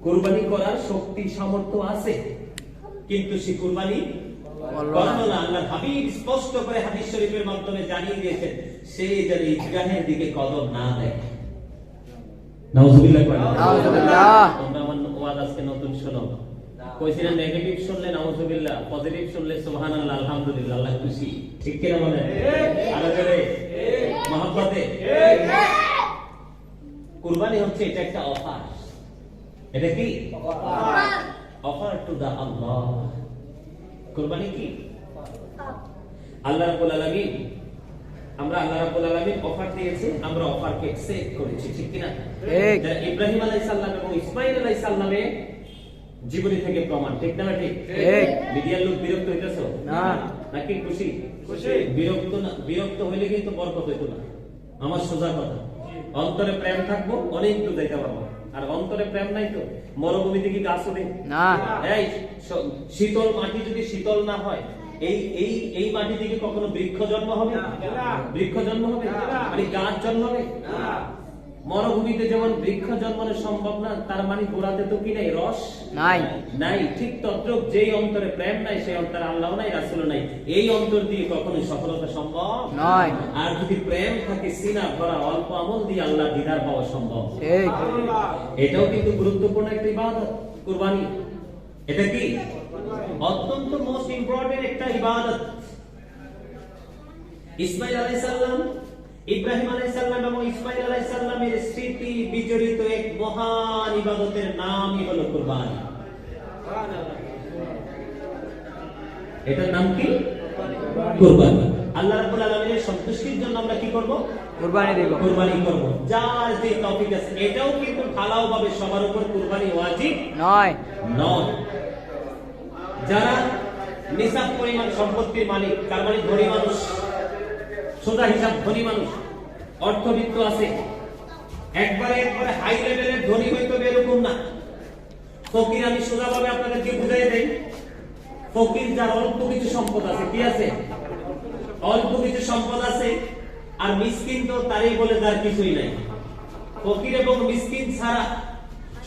কুরবানি করার শক্তি সামর্থ্য আছে, কিন্তু সে কুরবানি করলো না। আল্লাহ হাবিব স্পষ্ট করে হাদিস শরীফের মাধ্যমে জানিয়ে দিয়েছেন, সে যেন ঈদগাহের দিকে কদম না দেয়। নাউজুবিল্লাহ। নাউজুবিল্লাহ। তোমরা আমার ওয়াজ আজকে নতুন শোনো, কইছিলেন নেগেটিভ শুনলে নাউজুবিল্লাহ, পজিটিভ শুনলে সুবহানাল্লাহ, আলহামদুলিল্লাহ, আল্লাহ খুশি। ঠিক কি না বলেন? আর জোরে মহব্বতে। কুরবানি হচ্ছে এটা একটা অফার। এটা কি অফার টু দা আল্লাহ। কুরবানি কি আল্লাহ রাব্বুল আলামিন, আমরা আল্লাহ রাব্বুল আলামিন অফার দিয়েছে, আমরা অফারকে অ্যাকসেপ্ট করেছি। ঠিক কি না? ঠিক। ইব্রাহিম আলাইহিস সালাম এবং ইসমাঈল আলাইহিস সালামের জীবনী থেকে প্রমাণ। ঠিক না? ঠিক। ঠিক। মিডিয়ার লোক বিরক্ত হইতেছো না, নাকি খুশি? খুশি। বিরক্ত না, বিরক্ত হইলে কিন্তু বরকত হইতো না। আমার সোজা কথা, অন্তরে প্রেম থাকবো অনেক দূর যাইতে পারবো, আর অন্তরে প্রেম নাই তো মরুভূমিতে কি গাছ হবে? না। এই শীতল মাটি যদি শীতল না হয়, এই এই এই মাটি থেকে কখনো বৃক্ষ জন্ম হবে? বৃক্ষ জন্ম হবে? মানে গাছ জন্মাবে? মরুভূমিতে যেমন বৃক্ষ জন্মানো সম্ভব না, তার মানে গোড়াতে তো কি নাই? রস নাই। নাই। ঠিক তদ্রূপ যেই অন্তরে প্রেম নাই, সেই অন্তরে আল্লাহ নাই, রাসূল নাই। এই অন্তর দিয়ে কখনো সফলতা সম্ভব নয়। আর যদি প্রেম থাকে সিনা ভরা, অল্প আমল দিয়ে আল্লাহ দিদার পাওয়া সম্ভব। ঠিক। এটাও কিন্তু গুরুত্বপূর্ণ একটা ইবাদত কুরবানি। এটা কি অত্যন্ত মোস্ট ইম্পর্টেন্ট একটা ইবাদত। ইসমাঈল আলাইহিস সালাম, ইব্রাহিম আলাইহিস সালাম এবং ইসমাঈল আলাইহিস সালামের স্মৃতি বিজড়িত এক মহান ইবাদতের নামই হলো কুরবানি। এটার নাম কি? কুরবানি। আল্লাহ রাব্বুল আলামিনের সন্তুষ্টির জন্য আমরা কি করব? কুরবানি দেব। কুরবানি করব। যার যে তৌফিক আছে, এটাও কিন্তু ঢালাওভাবে সবার উপর কুরবানি ওয়াজিব নয়। নয়। যারা নিসাব পরিমাণ সম্পত্তির মালিক, তার মানে ধনী মানুষ, সোজা হিসাব ধনী মানুষ, অর্থবিত্ত আছে, একবারে হাই লেভেলের ধনী হইতে হবে এরকম না। ফকির, আমি সোজাভাবে আপনাদেরকে বুঝাই দেই, ফকির যার অল্প কিছু সম্পদ আছে, কি আছে? অল্প কিছু সম্পদ আছে, আর মিসকিন তো তারই বলে যার কিছুই নাই। ফকির এবং মিসকিন ছাড়া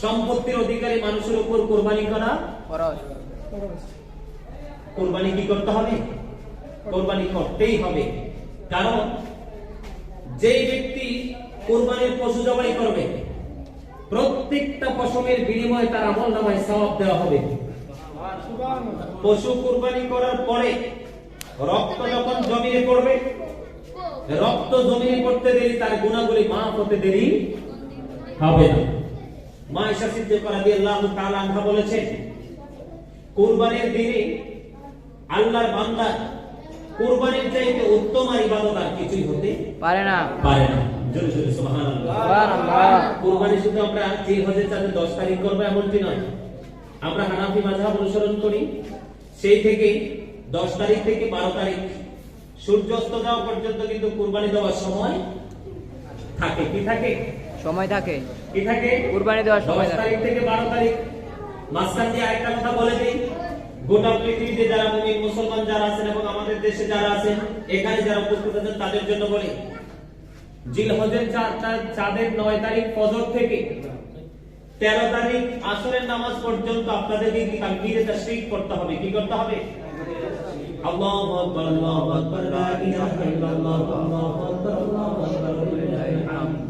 সম্পত্তির অধিকারী মানুষের উপর কুরবানি করা ফরজ। কুরবানি কি করতে হবে? কুরবানি করতেই হবে। কারণ যে ব্যক্তি কুরবানির পশু জবাই করবে, প্রত্যেকটা পশমের বিনিময়ে তার আমলনামায় সওয়াব দেওয়া হবে। পশু কুরবানি করার পরে রক্ত যখন জমিনে পড়বে, রক্ত জমিনে পড়তে দেরি তার গুনাহগুলি মাফ হতে দেরি হবে না। মা আয়েশা সিদ্দিকা রাদিয়াল্লাহু তাআলা আনহা বলেছেন, কুরবানির দিনে আল্লাহর বান্দা কুরবানির চাইতে উত্তম আর ইবাদত আর কিছুই হতে পারে না। পারে না। জোরে জোরে সুবহানাল্লাহ। সুবহানাল্লাহ। কুরবানি শুধু আমরা যে হজের চাঁদে 10 তারিখ করব এমনটি নয়। আমরা হানাফি মাযহাব অনুসরণ করি, সেই থেকে 10 তারিখ থেকে 12 তারিখ সূর্যাস্ত যাওয়া পর্যন্ত কিন্তু কুরবানি দেওয়ার সময় থাকে। কি থাকে? সময় থাকে। কি থাকে? কুরবানি দেওয়ার সময় 10 থাকে। তারিখ থেকে 12 তারিখ। মাঝখান দিয়ে আরেকটা কথা বলে দেই, গোটা পৃথিবীতে যারা মুমিন মুসলমান যারা আছেন এবং আমাদের দেশে যারা আছেন, এখানে যারা উপস্থিত আছেন, তাদের জন্য বলি, জিলহজের চাঁদের 9 তারিখ ফজর থেকে 13 তারিখ আসরের নামাজ পর্যন্ত আপনাদেরকে কি তাকবীরে তাশরিক করতে হবে? কি করতে হবে? আল্লাহু আকবার, আল্লাহু আকবার, লা ইলাহা ইল্লাল্লাহ, আল্লাহু আকবার, আল্লাহু আকবার, লিল্লাহিল হামদ,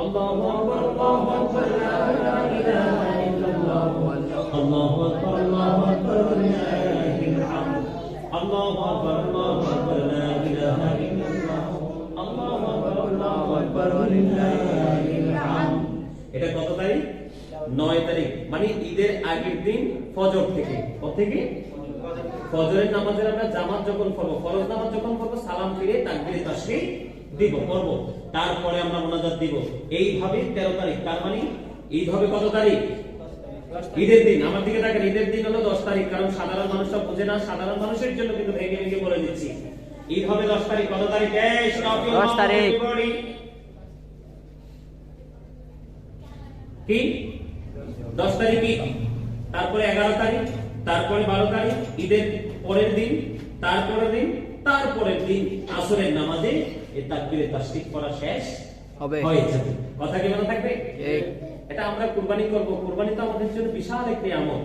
আল্লাহু আকবার, আল্লাহু আকবার, লা ইলাহা ইল্লাল্লাহ, আল্লাহু আকবার, আল্লাহু আকবার, লিল্লাহিল হামদ, আল্লাহু আকবার, আল্লাহু আকবার, লা ইলাহা ইল্লাল্লাহ, আল্লাহু আকবার, আল্লাহু আকবার, লিল্লাহিল হামদ। এটা কত তারিখ? 9 তারিখ, মানে ঈদের আগের দিন ফজর থেকে। কত থেকে? ফজরের নামাজের আমরা জামাত যখন পড়ব, ফরজ নামাজ যখন পড়ব, সালাম ফিরে তাকবীরে তাশরিক দিব, পড়ব, তারপরে আমরা মুনাজাত দিব। এইভাবে 13 তারিখ, তার মানে ঈদ হবে কত তারিখ? ঈদের দিন। আমার দিকে দেখেন, ঈদের দিন হলো 10 তারিখ, কারণ সাধারণ মানুষরা বুঝে না, সাধারণ মানুষের জন্য কিন্তু ভেঙে ভেঙে বলে দিচ্ছি। ঈদ হবে 10 তারিখ। কত তারিখ? 10 তারিখ। কি 10 তারিখ কি? তারপরে 11 তারিখ, তারপরে 12 তারিখ, ঈদের পরের দিন, তারপরের দিন, তারপরের দিন আসরের নামাজে এই তাকবীরে তাশরিক করা শেষ হবে। হয়ে যাবে। কথা কি মনে থাকবে? ঠিক। এটা আমরা কুরবানি করব। কুরবানি তো আমাদের জন্য বিশাল এক নিয়ামত।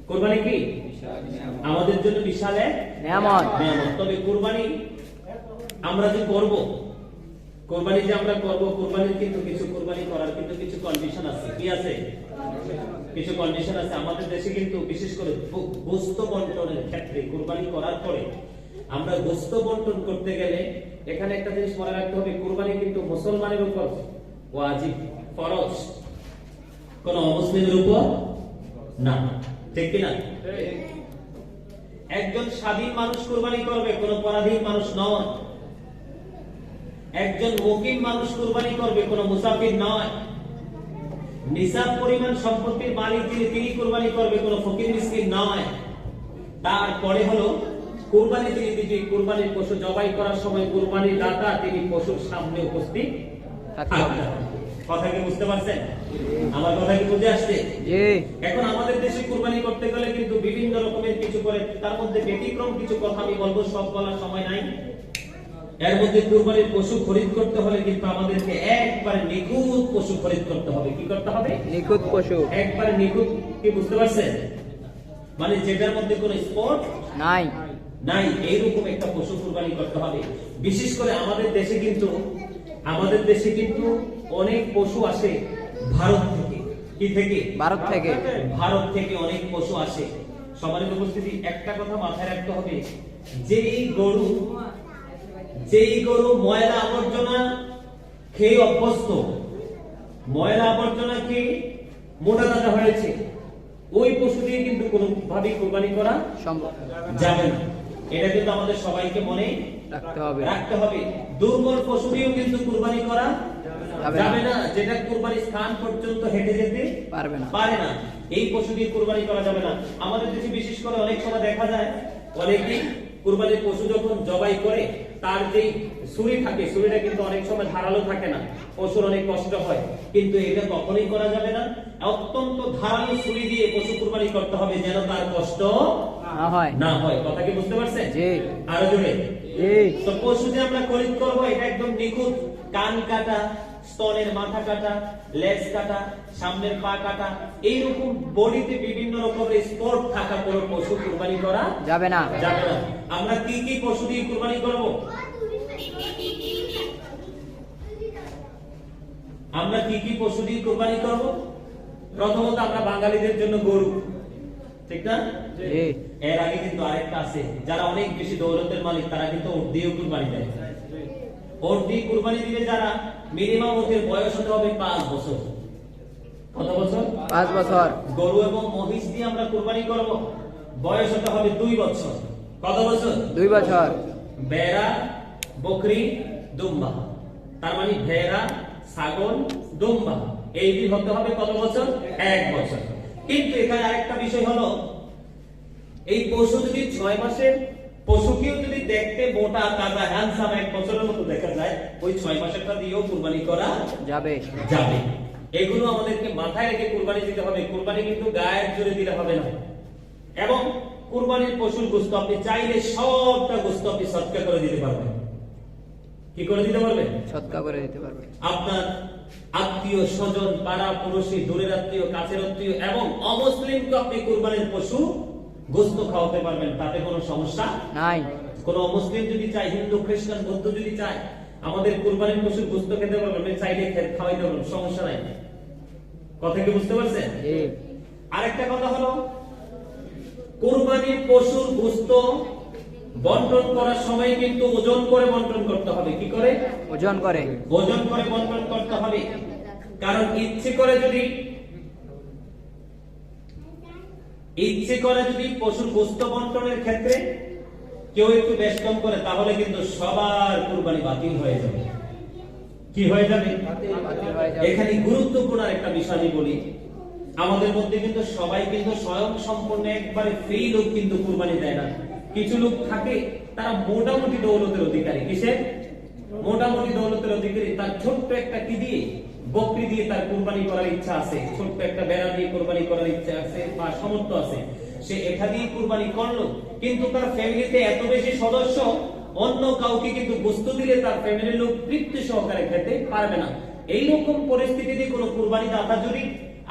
কুরবানি কি আমাদের জন্য বিশাল এক নিয়ামত। নিয়ামত। তবে কুরবানি আমরা যে করব, কুরবানি যে আমরা করব, কুরবানির কিন্তু কিছু কুরবানি করার কিন্তু কিছু কন্ডিশন আছে। কি আছে? কিছু কন্ডিশন আছে। আমাদের দেশে কিন্তু বিশেষ করে গোশত বন্টনের ক্ষেত্রে কুরবানি করার পরে আমরা গোশত বন্টন করতে গেলে এখানে একটা জিনিস মনে রাখতে হবে, কুরবানি কিন্তু মুসলমানের উপর ওয়াজিব, ফরজ, কোন অমুসলিমের উপর না। ঠিক কি না? একজন স্বাধীন মানুষ কুরবানি করবে, কোন পরাধীন মানুষ নয়। একজন মুকিম মানুষ কুরবানি করবে, কোন মুসাফির নয়। নিসাব পরিমাণ সম্পত্তির মালিক তিনি কুরবানি করবে, কোন ফকির মিসকিন নয়। তারপরে হলো কুরবানি যিনি দিবে, কুরবানির পশু জবাই করার সময় কুরবানির দাতা তিনি পশুর সামনে উপস্থিত থাকবেন। কথা কি বুঝতে পারছেন? আমার কথা কি বুঝে আসছে? জি। এখন আমাদের দেশে কুরবানি করতে গেলে কিন্তু বিভিন্ন রকমের কিছু করে, তার মধ্যে ব্যতিক্রম কিছু কথা আমি বলবো, সব বলার সময় নাই। এর মধ্যে কুরবানির পশু খরিদ করতে হলে কিন্তু আমাদেরকে একবারে নিখুঁত পশু খরিদ করতে হবে। কি করতে হবে? নিখুঁত পশু। একবারে নিখুঁত। কি বুঝতে পারছেন? মানে যেটার মধ্যে কোনো স্পট নাই নাই, এইরকম একটা পশু কুরবানি করতে হবে। বিশেষ করে আমাদের দেশে কিন্তু অনেক পশু আসে ভারত থেকে। কি থেকে? ভারত থেকে। ভারত থেকে অনেক পশু আসে। সবার উপস্থিতি, একটা কথা মাথায় রাখতে হবে, যেই গরু ময়লা আবর্জনা খেয়ে অভ্যস্ত, ময়লা আবর্জনা খেয়ে মোটা তাজা হয়েছে, ওই পশু দিয়ে কিন্তু কোনোভাবেই কুরবানি করা সম্ভব যাবে না। এটা কিন্তু আমাদের সবাইকে মনে রাখতে হবে। দুর্বল পশু দিয়েও কিন্তু কুরবানি করা যাবে না, যেটা কুরবানির স্থান পর্যন্ত হেঁটে যেতে পারে না, এই পশু দিয়ে কুরবানি করা যাবে না। আমাদের দেশে বিশেষ করে অনেক সময় দেখা যায়, অনেকেই কুরবানির পশু যখন জবাই করে তার যে ছুরি থাকে, ছুরিটা কিন্তু অনেক সময় ধারালো থাকে না, পশুর অনেক কষ্ট হয়। কিন্তু এটা কখনোই করা যাবে না। অত্যন্ত ধারালো ছুরি দিয়ে পশু কুরবানি করতে হবে, যেন তার কষ্ট না হয়। কথা কি বুঝতে পারছেন? জি। আরো জোরে। জি। তো পশু যে আমরা খরিদ করব, এটা একদম নিখুঁত, কান কাটা, স্তনের মাথা কাটা, লেজ কাটা, সামনের পা কাটা, এইরকম বডিতে বিভিন্ন রকমের স্পট থাকা কোনো পশু কুরবানি করা যাবে না। আমরা কি কি পশু দিয়ে কুরবানি করব? আমরা কি কি পশু দিয়ে কুরবানি করব? প্রথমত আমরা বাঙালিদের জন্য গরু, ঠিক না? জি। এর আগে কিন্তু আরেকটা আছে, যারা অনেক বেশি দৌলতের মালিক তারা কিন্তু উট দিয়েও কুরবানি দেয়। উট দিয়ে কুরবানি দিলে যারা মিনিমাম ওদের বয়স হতে হবে 5 বছর। কত বছর? 5 বছর। গরু এবং মহিষ দিয়ে আমরা কুরবানি করব, বয়স হতে হবে 2 বছর। কত বছর? 2 বছর। ভেড়া, বকরি, দুম্বা, তার মানে ভেড়া, ছাগল, দুম্বা, এই দিন হতে হবে কত বছর? 1 বছর। কিন্তু এখানে আরেকটা বিষয় হলো, এই পশু যদি 6 মাসের পশুকেও যদি দেখতে মোটা তাজা হ্যান্ডসাম 1 বছরের মতো দেখা যায়, ওই 6 মাসেরটা দিয়েও কুরবানি করা যাবে। এগুলো আমাদেরকে মাথায় রেখে কুরবানি দিতে হবে। কুরবানি কিন্তু গায়ের জোরে দিলে হবে না। এবং কুরবানির পশুর গোশত আপনি চাইলে সবটা গোশত আপনি সদকা করে দিতে পারবেন। কি করে দিতে পারবেন? সদকা করে দিতে পারবেন। আপনার আত্মীয় স্বজন, পাড়া পড়োশি, দূরের আত্মীয়, কাছের আত্মীয় এবং অমুসলিমকে আপনি কুরবানির পশু গোশত খাওয়াতে পারবেন, তাতে কোনো সমস্যা নাই। কোন অমুসলিম যদি চায়, হিন্দু, খ্রিস্টান, বৌদ্ধ যদি চায় আমাদের কুরবানির পশুর গোশত খেতে পারবেন, চাইলে খাওয়াইতে পারবেন, সমস্যা নাই। কথা কি বুঝতে পারছেন? জি। আরেকটা কথা হলো, কুরবানির পশুর গোশত বন্টন করার সময় কিন্তু ওজন করে বন্টন করতে হবে। কি করে? ওজন করে বন্টন করতে হবে। কারণ ইচ্ছে করে যদি পশুর গোশত বন্টনের ক্ষেত্রে কেউ একটু বেশ কম করে, তাহলে কিন্তু সবার কুরবানি বাতিল হয়ে যাবে। কি হয়ে যাবে? এখানে গুরুত্বপূর্ণ একটা বিষয় আমি বলি, আমাদের মধ্যে কিন্তু সবাই কিন্তু স্বয়ং সম্পূর্ণ একবারে ফ্রি লোক কিন্তু কুরবানি দেয় না। কিছু লোক থাকে তারা মোটামুটি দৌলতের অধিকারী। কিসের? মোটামুটি দৌলতের অধিকারী। তার ছোট্ট একটা কি দিয়ে, বকরি দিয়ে তার কুরবানি করার ইচ্ছা আছে, ছোট্ট একটা বেড়া দিয়ে কুরবানি করার ইচ্ছা আছে বা সামর্থ্য আছে, সে এটা দিয়ে কুরবানি করলো। কিন্তু তার ফ্যামিলিতে এত বেশি সদস্য, অন্য কাউকে কিন্তু গোশত দিলে তার ফ্যামিলির লোক তৃপ্তি সহকারে খেতে পারবে না। এইরকম পরিস্থিতিতে কোনো কুরবানি দাতা যদি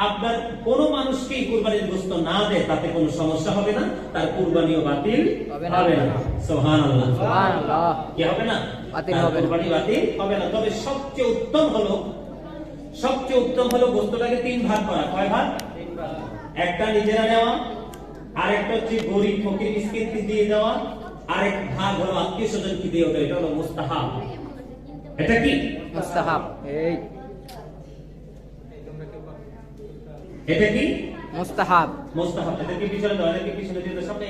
আপনার কোনো মানুষকেই কুরবানির গোশত না দেয় তাতে কোনো সমস্যা হবে না, তার কুরবানিও বাতিল হবে না। হবে না। সুবহানাল্লাহ। সুবহানাল্লাহ। কি হবে না? বাতিল তার হবে না। কুরবানি বাতিল হবে না। তবে সবচেয়ে উত্তম হলো গোশতটাকে 3 ভাগ করা। কয় ভাগ? একটা নিজেরা নেওয়া, আরেকটা হচ্ছে গরিব ফকির মিসকিনকে দিয়ে দেওয়া, আরেক ভাগ হলো আত্মীয়স্বজনকে দিয়ে দেওয়া। এটা হলো মুস্তাহাব। এটা কি? মুস্তাহাব। এই এটা কি? মুস্তাহাব। মুস্তাহাব। এটা কি পিছনে দাও, এটা কি পিছনে দিয়ে দাও, সামনে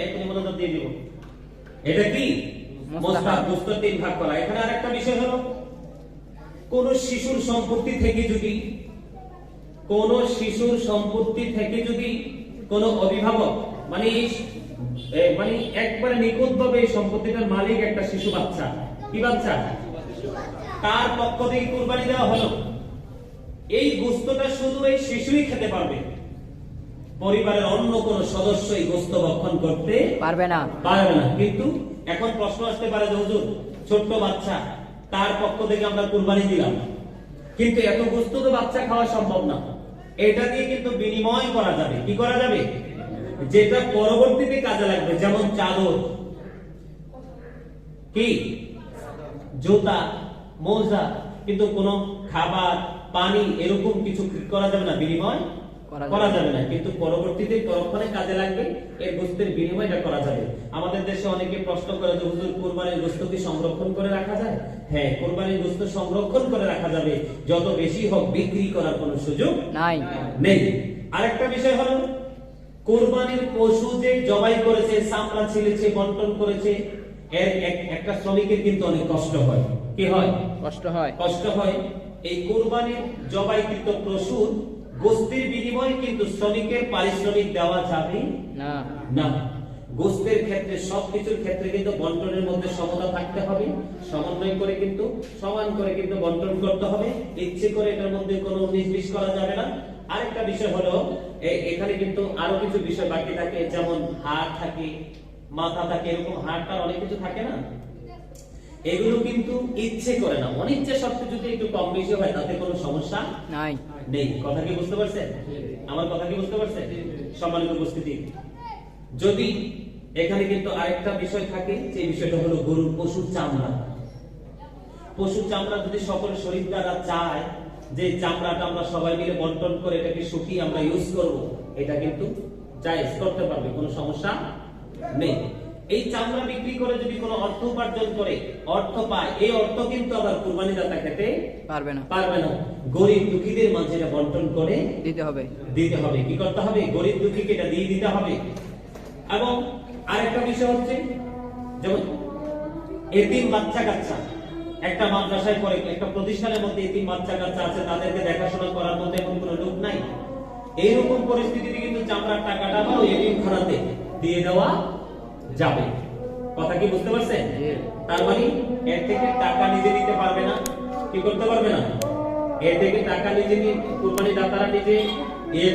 এখনই মনোযোগ দিয়ে দিব। এটা কি? মুস্তাহাব। গোশত 3 ভাগ করা। এখানে আরেকটা বিষয় হলো কোন শিশুর সম্পত্তি থেকে যদি কোন অভিভাবক মানে একবারে নিখুঁতভাবে এই সম্পত্তিটার মালিক একটা শিশু বাচ্চা, কি বাচ্চা, তার পক্ষ থেকে কুরবানি দেওয়া হলো, এই গোশতটা শুধু এই শিশুই খেতে পারবে, পরিবারের অন্য কোন সদস্য এই গোশত ভক্ষণ করতে পারবে না। কিন্তু এখন প্রশ্ন আসতে পারে যে হুজুর, ছোট্ট বাচ্চা, তার পক্ষ থেকে আমরা কুরবানি দিলাম, কিন্তু এত গোশত তো বাচ্চা খাওয়া সম্ভব না। এটা দিয়ে কিন্তু বিনিময় করা যাবে। কি করা যাবে? যেটা পরবর্তীতে কাজে লাগবে, যেমন চাদর, কি জুতা, মোজা, কিন্তু কোনো খাবার, পানি এরকম কিছু করা যাবে না, বিনিময় করা যাবে না, কিন্তু পরবর্তীতে পরক্ষণে কাজে লাগবে, এই গোশতের বিনিময়টা করা যাবে। আমাদের দেশে অনেকে প্রশ্ন করে যে হুজুর, কুরবানির গোশত কি সংরক্ষণ করে রাখা যায়? হ্যাঁ, কুরবানির গোশত সংরক্ষণ করে রাখা যাবে, যত বেশি হোক বিক্রি করার কোনো সুযোগ নেই। আরেকটা বিষয় হলো কুরবানির পশু যে জবাই করেছে, চামড়া ছিলেছে, বন্টন করেছে, এর একটা শ্রমিকের কিন্তু অনেক কষ্ট হয়। কি হয়? কষ্ট হয়। এই কুরবানির জবাইকৃত পশুর গোশতের বিনিময়ে কিন্তু শ্রমিকের পারিশ্রমিক দেওয়া যাবে না। গোশতের ক্ষেত্রে, সবকিছুর ক্ষেত্রে কিন্তু বন্টনের মধ্যে সমতা থাকতে হবে, সমন্বয় করে কিন্তু সমান করে কিন্তু বন্টন করতে হবে। ইচ্ছে করে এটার মধ্যে কোনো 19-20 করা যাবে না। আরেকটা বিষয় হলো এখানে কিন্তু আরো কিছু বিষয় বাকি থাকে, যেমন হাড় থাকে, মাথা থাকে, এরকম হাড়টার অনেক কিছু থাকে না, এগুলো কিন্তু ইচ্ছে করে না, অনিচ্ছে সত্ত্বে যদি একটু কম বেশি হয় তাতে কোনো সমস্যা নেই। কথা কি বুঝতে পারছেন? আমার কথা কি বুঝতে পারছেন? সম্মানিত উপস্থিতি, যদি এখানে কিন্তু আরেকটা বিষয় থাকে, যে বিষয়টা হলো গরুর পশুর চামড়া যদি সকল শরীরদাররা চায় যে চামড়াটা আমরা সবাই মিলে বন্টন করে এটাকে শুকিয়ে আমরা ইউজ করব, এটা কিন্তু জায়েজ করতে পারবে, কোনো সমস্যা নেই। এই চামড়া বিক্রি করে যদি কোনো অর্থ উপার্জন করে, অর্থ পায়, এই অর্থ কিন্তু আবার কুরবানি দাতা খেতে পারবে না। গরিব দুঃখীদের মাঝে এটা বন্টন করে দিতে হবে। কি করতে হবে? গরিব দুঃখীকে এটা দিয়ে দিতে হবে। এবং আরেকটা বিষয় হচ্ছে, যেমন এতিম বাচ্চা কাচ্চা, একটা মাদ্রাসায় পড়ে, একটা প্রতিষ্ঠানের মধ্যে এতিম বাচ্চা কাচ্চা আছে, তাদেরকে দেখাশোনা করার মধ্যে এমন কোনো লোক নাই, এইরকম পরিস্থিতিতে কিন্তু চামড়ার টাকাটা বা এতিমখানাতে দিয়ে দেওয়া যাবে। কথা কি বুঝতে পারছেন? তার মানে এর থেকে টাকা নিজে নিতে পারবে না, কি করতে পারবে না, এর থেকে টাকা নিজে নিয়ে কুরবানি দাতারা নিজে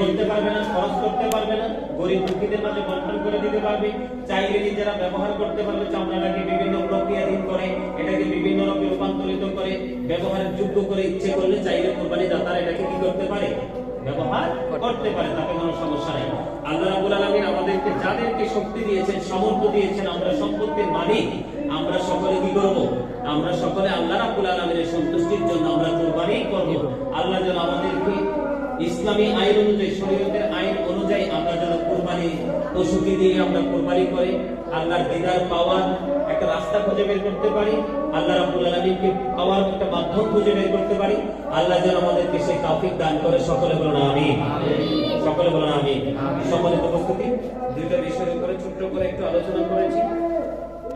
করতে পারবে না, খরচ করতে পারবে না, গরিব দুঃখীদের মাঝে বন্টন করে দিতে পারবে। চাইলে নিজেরা ব্যবহার করতে পারবে, চামড়াটাকে বিভিন্ন প্রক্রিয়াধীন করে এটাকে বিভিন্ন রূপে রূপান্তরিত করে ব্যবহারের যোগ্য করে, ইচ্ছে করলে চাইলে কুরবানি দাতারা এটাকে কি করতে পারে, ব্যবহার করতে পারে, তাতে কোনো সমস্যা নেই। আল্লাহ রাব্বুল আলামিন আমাদেরকে যাদেরকে শক্তি দিয়েছেন, সামর্থ্য দিয়েছেন, আমরা সম্পত্তির মালিক, আমরা সকলে কি করব? আমরা সকলে আল্লাহ রাব্বুল আলামিনের সন্তুষ্টির জন্য আমরা কুরবানি করব। আল্লাহ যেন আমাদেরকে ইসলামী আইন অনুযায়ী, শরীয়তের আইন অনুযায়ী আমরা যেন কুরবানি পশুকে দিয়ে আমরা কুরবানি করে আল্লাহর দিদার পাওয়ার একটা রাস্তা খুঁজে বের করতে পারি, আল্লাহ রাব্বুল আলামিনকে পাওয়ার একটা মাধ্যম খুঁজে বের করতে পারি। আল্লাহ যেন আমাদেরকে সেই তৌফিক দান করে। সকলে বলুন আমিন। সকলে বলুন আমিন। সম্মানিত উপস্থিতি, দুইটা বিষয়ের উপরে ছোট্ট করে একটু আলোচনা করেছি,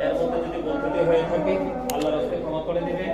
এর মধ্যে যদি বলতে হয়ে থাকে আল্লাহর রাস্তায় ক্ষমা করে দিবেন।